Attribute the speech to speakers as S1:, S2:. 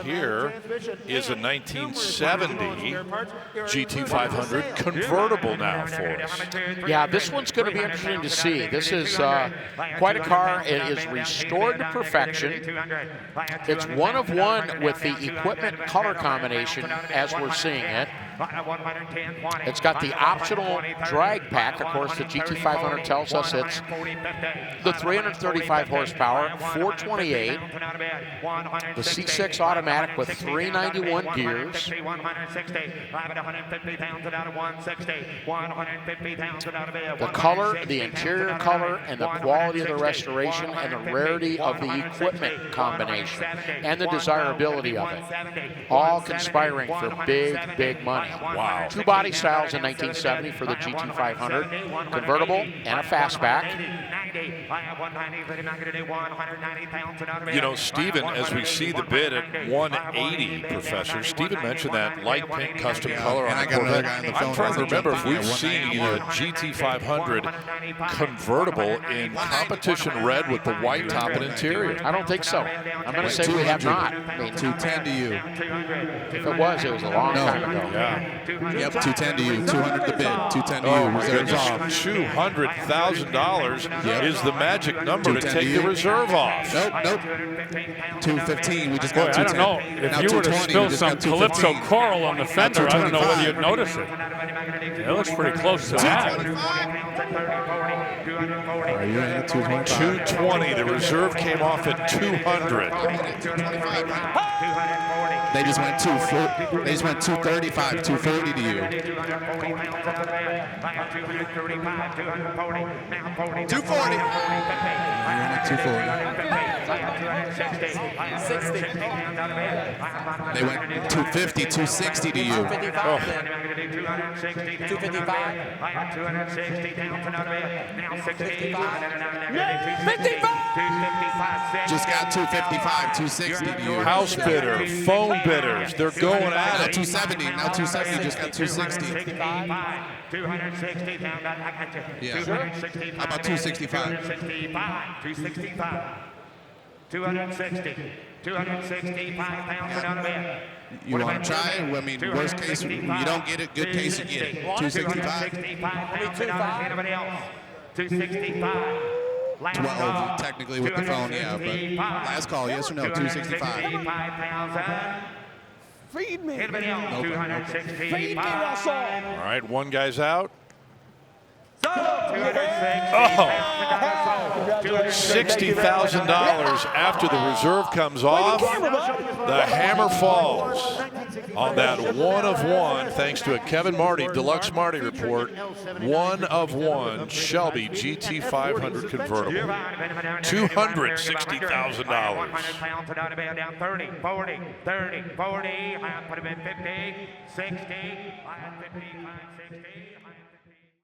S1: Here is a 1970 GT500 convertible now for us.
S2: Yeah, this one's going to be interesting to see. This is quite a car. It is restored to perfection. It's one of one with the equipment color combination as we're seeing it. It's got the optional drag pack. Of course, the GT500 tells us it's the 335 horsepower, 428, the C6 automatic with 391 gears. The color, the interior color, and the quality of the restoration, and the rarity of the equipment combination, and the desirability of it, all conspiring for big, big money.
S1: Wow.
S2: Two body styles in 1970 for the GT500, convertible and a fastback.
S1: You know, Stephen, as we see the bid at 180, Professor, Stephen mentioned that light pink custom color on the Corvette. I'm trying to remember if we've seen a GT500 convertible in competition red with the white top and interior.
S2: I don't think so. I'm going to say we have not. I mean,
S3: 210 to you.
S2: If it was a long time ago.
S1: Yeah.
S3: Yep, 210 to you. 200 the bid. 210 to you.
S1: Oh my goodness, $200,000 is the magic number to take the reserve off.
S3: Nope. 215. We just got 210.
S4: I don't know. If you were to spill some Calypso coral on the fender, I don't know whether you'd notice it. It looks pretty close to that.
S1: 220. The reserve came off at 200.
S3: They just went 235, 240 to you. 240. You're at 240. They went 250, 260 to you.
S2: 255.
S3: Just got 255, 260 to you.
S1: House bidder, phone bidders, they're going at it.
S3: 270, now 270, just got 260.
S5: 260.
S3: Yeah. How about 265?
S5: 265 pounds on a bid.
S3: You want to try it? I mean, worst case, you don't get it. Good case, you get it. 265.
S5: 265.
S3: 12, technically, with the phone, yeah. But last call, yes or no? 265.
S5: Feed me.
S3: Nope.
S5: Feed me, Russell.
S1: All right, one guy's out. $60,000 after the reserve comes off. The hammer falls on that one of one, thanks to a Kevin Marti Deluxe Marti Report. One of one Shelby GT500 convertible. $260,000.
S5: 30, 40, 30, 40. I put him in 50, 60. I had 55, 60.